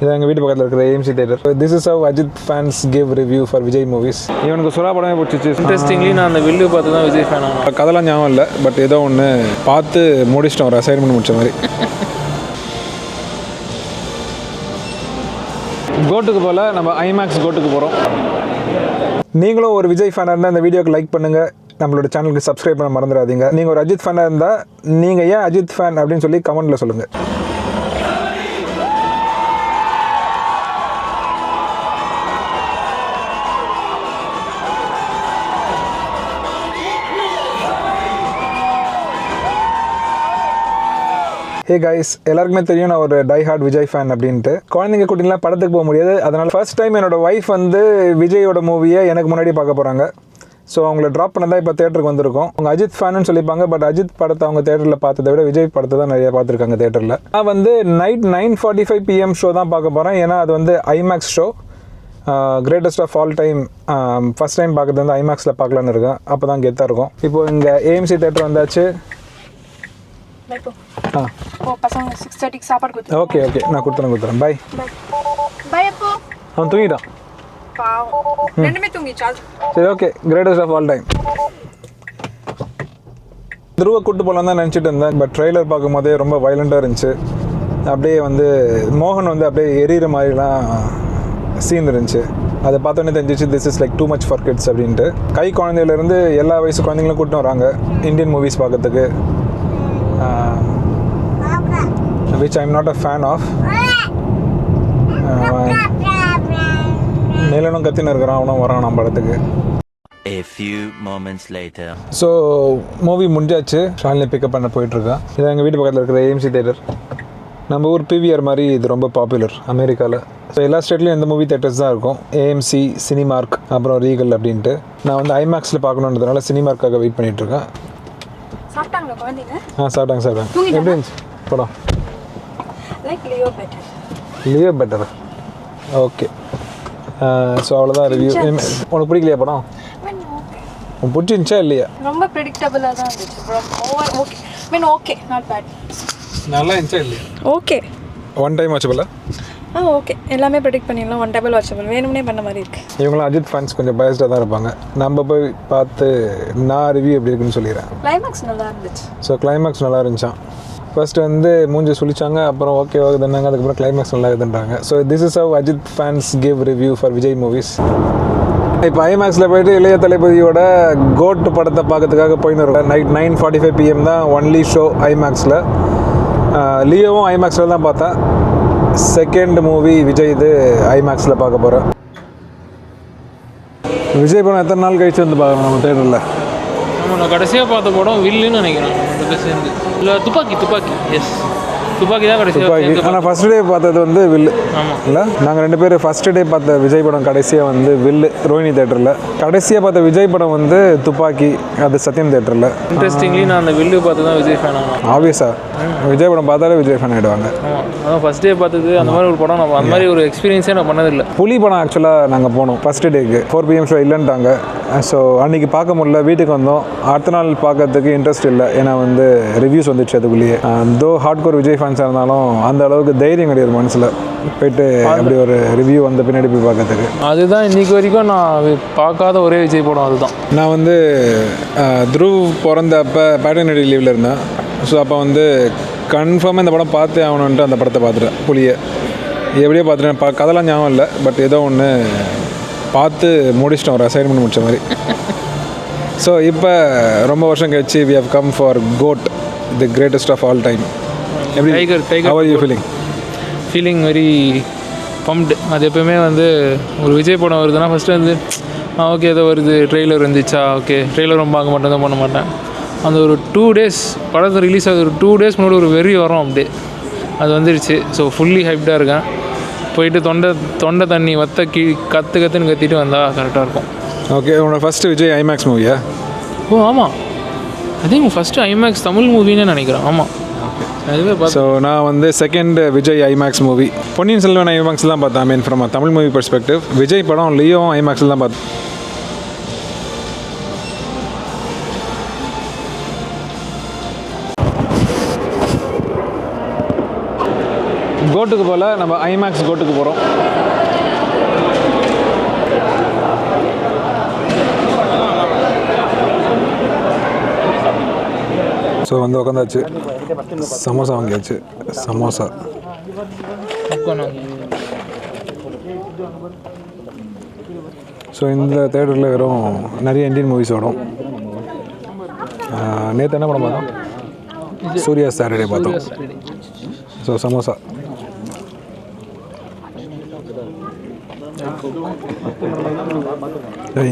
இது எங்கள் வீட்டு பக்கத்தில் இருக்கிற AMC theatre. This is how Ajith fans give review for Vijay movies. இவனுக்கு சுறா படமே பிடிச்சிச்சு. இன்ட்ரெஸ்டிங்லி நான் அந்த வில்லு பார்த்து தான் விஜய் ஃபேன் ஆனேன். கதெல்லாம் ஞாபகம் இல்லை, பட் ஏதோ ஒன்று பார்த்து முடிச்சிட்டோம், ஒரு அசைன்மெண்ட் முடிச்ச மாதிரி. கோட்டுக்கு போல் நம்ம ஐமேக்ஸ் கோட்டுக்கு போகிறோம். நீங்களும் ஒரு விஜய் ஃபேனாக இருந்தால் இந்த வீடியோக்கு லைக் பண்ணுங்கள், நம்மளோட சேனலுக்கு சப்ஸ்கிரைப் பண்ண மறந்துடாதீங்க. நீங்கள் ஒரு அஜித் ஃபேனாக இருந்தால் நீங்கள் ஏன் அஜித் ஃபேன் அப்படின்னு சொல்லி கமெண்ட்டில் சொல்லுங்கள். ஹே கைஸ், எல்லாருக்குமே தெரியும் நான் ஒரு டை ஹார்ட் விஜய் ஃபேன் அப்படின்ட்டு. குழந்தைங்க கூட்டிலாம் படத்துக்கு போக முடியாது, அதனால் ஃபர்ஸ்ட் டைம் என்னோட ஒய்ஃப் வந்து விஜயோட மூவியை எனக்கு முன்னாடி பார்க்க போகிறாங்க. ஸோ அவங்கள ட்ராப் பண்ண தான் இப்போ தேட்டருக்கு வந்திருக்கோம். அவங்க அஜித் ஃபேனுன்னு சொல்லிப்பாங்க, பட் அஜித் படத்தை அவங்க தேட்டரில் பார்த்ததை விட விஜய் படத்தை தான் நிறைய பார்த்துருக்காங்க தேட்டரில். நான் வந்து நைட் 9:45 PM ஷோ தான் பார்க்க போகிறேன், ஏன்னா அது வந்து IMAX show. Greatest of all time first time பார்க்குறது வந்து ஐமேக்ஸில் பார்க்கலான்னு இருக்கேன், அப்போ தான் கெத்தாக இருக்கும். இப்போது இங்கே AMC தேட்டர் வந்தாச்சு. ஓகே ஓகே, நான் கொடுத்துறேன். Bye bye. அப்போ அவன் தூங்கிட்டான். ரெண்டுமே தூங்கிச்சா? சரி, okay. Greatest of all time. துருவ கூட்டு போகலாம் தான் நினச்சிட்டு இருந்தேன், பட் ட்ரெய்லர் பார்க்கும் போதே ரொம்ப வயலண்ட்டாக இருந்துச்சு. அப்படியே வந்து மோகன் வந்து அப்படியே எரியிற மாதிரிலாம் சீன் இருந்துச்சு. அதை பார்த்தோன்னே தெரிஞ்சிச்சு this is like too much for kids அப்படின்ட்டு. கை குழந்தையிலேருந்து எல்லா வயசு குழந்தைங்களும் கூட்டின்னு வராங்க இந்தியன் மூவிஸ் பார்க்கறதுக்கு, which I'm not a fan of. மேலனும் கத்தின்னு இருக்கிறான், அவனும் வரான் நம்ம படத்துக்கு. A few moments later. So movie முடிஞ்சாச்சு, ஷாலினி பிக்கப் பண்ண போயிட்டுருக்கான். இது எங்கள் வீட்டு பக்கத்தில் இருக்கிற AMC தேட்டர். நம்ம ஊர் PVR மாதிரி இது ரொம்ப பாப்புலர் அமெரிக்காவில். ஸோ எல்லா ஸ்டேட்லேயும் இந்த மூவி தேட்டர்ஸ் தான் இருக்கும், AMC, சினிமார்க், அப்புறம் ரீகல் அப்படின்ட்டு. நான் வந்து ஐமேக்ஸில் பார்க்கணுன்றதுனால சினிமார்க்காக வெயிட் பண்ணிகிட்ருக்கேன். சாப்பிட்டாங்களா குழந்தைங்க? சாப்பிட்டாங்க. எப்படி இருந்துச்சு படம்? Like Leo better. Leo better, okay. So அவ்வளோதான் ரிவ்யூ. உனக்கு பிடிக்கலையா படம்? உனக்கு பிடிச்சிருந்துச்சா இல்லையா? ரொம்ப ப்ரெடிக்டபிளாக தான் இருந்துச்சு. Over okay, okay, not bad. நல்லா இருந்துச்சா இல்லையா? ஓகே. ஒன் டைம் வாட்சபிளா? ஓகே, எல்லாமே ப்ரெடிக்ட் பண்ணிடலாம். ஒன் டேபிள் வாட்சபிள், வேணும்னே பண்ண மாதிரி இருக்குது. இவங்களும் அஜித் ஃபேன்ஸ் கொஞ்சம் பயஸ்டாக தான் இருப்பாங்க. நம்ம போய் பார்த்து நான் ரிவ்யூ எப்படி இருக்குன்னு சொல்லிடுறேன். கிளைமேக்ஸ் நல்லா இருந்துச்சு. ஸோ கிளைமேக்ஸ் நல்லா இருந்துச்சான். ஃபர்ஸ்ட் வந்து மூஞ்சி சொல்லிச்சாங்க, அப்புறம் ஓகே ஆகுதுன்னாங்க, அதுக்கப்புறம் கிளைமேக்ஸ் நல்லா இருக்குதுன்றாங்க. So this is how Ajith fans give review for Vijay movies. இப்போ ஐமேக்ஸில் போய்ட்டு இளைய தளபதியோட கோட் படத்தை பார்க்கறதுக்காக போயின்னு இருக்கேன். நைட் 9:45 PM தான் ஒன்லி ஷோ ஐமேக்ஸில். லியோவும் ஐமேக்ஸில் தான் பார்த்தேன். செகண்ட் மூவி விஜய் இது ஐமேக்ஸில் பார்க்க போகிறேன். விஜய் படம் எத்தனை நாள் கழிச்சு வந்து பார்க்குறோம் நம்ம தேட்டரில்? நான் கடைசியாக பார்த்த படம் வில்லுன்னு நினைக்கிறேன். சேர்ந்து இல்லை துப்பாக்கி எஸ், துப்பாக்கி தான் கடைசியாக. ஆனால் ஃபர்ஸ்ட் டே பார்த்தது வந்து வில்லு. ஆமாம், இல்லை நாங்கள் ரெண்டு பேரும் ஃபர்ஸ்ட் டே பார்த்த விஜய் படம் கடைசியாக வந்து வில்லு ரோஹினி தேட்டரில். கடைசியாக பார்த்த விஜய் படம் வந்து துப்பாக்கி, அது சத்யம் தேட்டரில். இன்ட்ரெஸ்டிங்லி நான் அந்த வில்லு பார்த்து தான் விஜய் ஃபேன் ஆனேன். ஆப்வியஸாக விஜய் படம் பார்த்தாலே விஜய் ஃபேன் ஆகிடுவாங்க. ஆமாம், அதான் ஃபஸ்ட் டே பார்த்தது. அந்த மாதிரி ஒரு படம் அந்த மாதிரி ஒரு எக்ஸ்பீரியன்ஸே நான் பண்ணதில்லை. புலி படம் ஆக்சுவலாக நாங்கள் போனோம் ஃபர்ஸ்ட் டேக்கு. 4 PM ஷோ இல்லைன்ட்டாங்க. ஸோ அன்றைக்கி பார்க்க முடியல, வீட்டுக்கு வந்தோம். அடுத்த நாள் பார்க்கறதுக்கு இன்ட்ரெஸ்ட் இல்லை, ஏன்னா வந்து ரிவ்யூஸ் வந்துடுச்சு அதுக்குள்ளேயே. தோ ஹார்ட் கோர் விஜய் ஃபேன்ஸாக இருந்தாலும் அந்த அளவுக்கு தைரியம் கிடையாது மனசில் போயிட்டு அப்படி ஒரு ரிவ்யூ வந்த பின்னாடி போய் பார்க்கறதுக்கு. அதுதான் இன்றைக்கி வரைக்கும் நான் பார்க்காத ஒரே விஜய் படம் அதுதான். நான் வந்து துருவ் பிறந்த அப்போ பேட்டர்னரி லீவில் இருந்தேன். ஸோ அப்போ வந்து கன்ஃபார்மாக இந்த படம் பார்த்தே ஆகணுன்ட்டு அந்த படத்தை பார்த்துட்டேன், புலியை. எப்படியோ பார்த்துட்டேன், கதெல்லாம் ஞாபகம் இல்லை, பட் ஏதோ ஒன்று பார்த்து முடிச்சிட்டோம், ஒரு அசைன்மெண்ட் முடிச்ச மாதிரி. ஸோ இப்போ ரொம்ப வருஷம் கழிச்சு we have come far GOAT, the greatest of all time. எப்படி tiger how are you feeling very pumped. அது எப்போயுமே வந்து ஒரு விஜய் படம் வருதுன்னா ஃபஸ்ட்டு வந்து ஓகே ஏதோ வருது, ட்ரெய்லர் வந்துச்சா, ஓகே ட்ரெய்லரும் பார்க்க மாட்டேன், தான் பண்ண மாட்டேன். அந்த ஒரு 2 days படத்தை ரிலீஸ் ஆகுது, ஒரு 2 days முன்னாடி ஒரு வெறி வரும் அப்படியே, அது வந்துடுச்சு. ஸோ ஃபுல்லி ஹைப்டாக இருக்கேன். போயிட்டு தொண்டை தண்ணி வத்த கற்றுன்னு கத்திட்டு வந்தால் கரெக்டாக இருக்கும். ஓகே, உன்னோட ஃபஸ்ட்டு விஜய் ஐமேக்ஸ் மூவியா? ஓ ஆமாம், I think first IMAX Tamil மூவின்னு நினைக்கிறேன். ஆமாம், அதுவே பார்த்து. ஸோ நான் வந்து second Vijay IMAX movie Ponniyin Selvan ஐமேக்ஸில் தான் பார்த்தேன். I mean from Tamil movie perspective. Vijay படம் லியோவும் ஐமேக்ஸில் தான் பார்த்தேன். கோட்டுக்கு போல் நம்ம ஐமேக்ஸ் கோட்டுக்கு போகிறோம். ஸோ வந்து உட்காந்தாச்சு, சமோசா வாங்கியாச்சு. சமோசா ஸோ இந்த தேட்டரில் வெறும் நிறைய இந்தியன் மூவிஸ் ஓடும். நேற்று என்ன படம் பார்த்தோம்? சூர்யா சாட்டர்டே பார்த்தோம். So samosa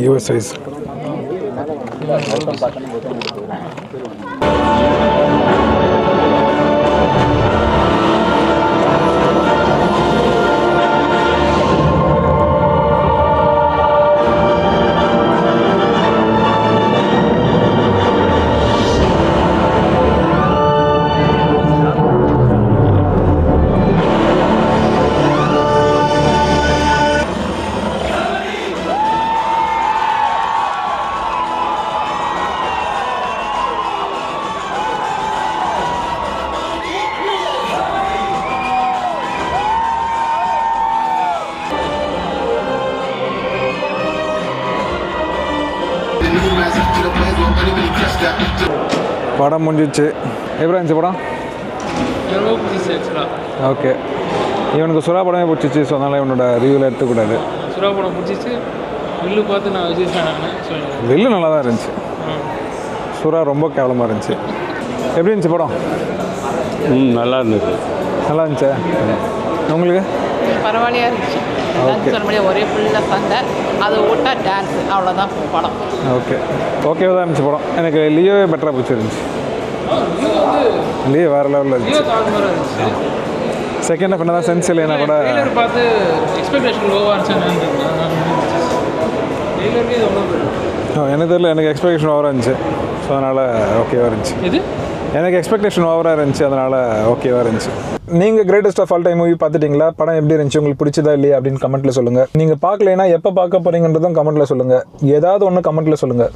US size. படம் முடிஞ்சிச்சு. எப்படி இருந்துச்சு படம்? ஓகே, இவனுக்கு சுறா படமே பிடிச்சிச்சு. ஸோ அதனால் இவனோட ரிவ்யூவில் எடுத்துக்கூடாது. சுறா படம் பிடிச்சிச்சு. வில்லு பார்த்து நான் விஜய் ஃபேன். வில்லு நல்லா தான் இருந்துச்சு, சுறா ரொம்ப கேவலமாக இருந்துச்சு. எப்படி இருந்துச்சு படம்? நல்லா இருந்துச்சு. நல்லா இருந்துச்சா உங்களுக்கு? பரவாயில்லையா இருந்துச்சு. சொல்ல முடியாது, ஒரே ஃபுல்லாக சண்டை, அதை ஓட்டா டான்ஸ், அவ்வளோதான் படம். ஓகே, ஓகேவா தான் இருந்துச்சு படம். எனக்கு லியோவே பெட்டராக பிடிச்சிருந்துச்சு. லியோ வேறு லெவலில் இருந்துச்சு. செகண்ட் ஹாஃப் என்ன தான் சென்ஸ் இல்லைன்னா கூட பார்த்து எக்ஸ்பெக்டேஷன் லோவாக இருந்துச்சு. எனக்கு தெரியல, எனக்கு எக்ஸ்பெக்டேஷன் ஓவராக இருந்துச்சு. ஸோ அதனால் ஓகேவாக இருந்துச்சு. இது எனக்கு எக்ஸ்பெக்டேஷன் ஓவராக இருந்துச்சு, அதனால் ஓகேவாக இருந்துச்சு. நீங்கள் greatest of all time movie பார்த்துட்டிங்களா? படம் எப்படி இருந்துச்சு, உங்களுக்கு பிடிச்சதா இல்லையா அப்படின்னு கமெண்ட்டில் சொல்லுங்கள். நீங்கள் பார்க்கலைன்னா எப்போ பார்க்க போகிறீங்கன்றதும் கமெண்ட்டில் சொல்லுங்கள். ஏதாவது ஒன்று கமெண்ட்டில் சொல்லுங்கள்.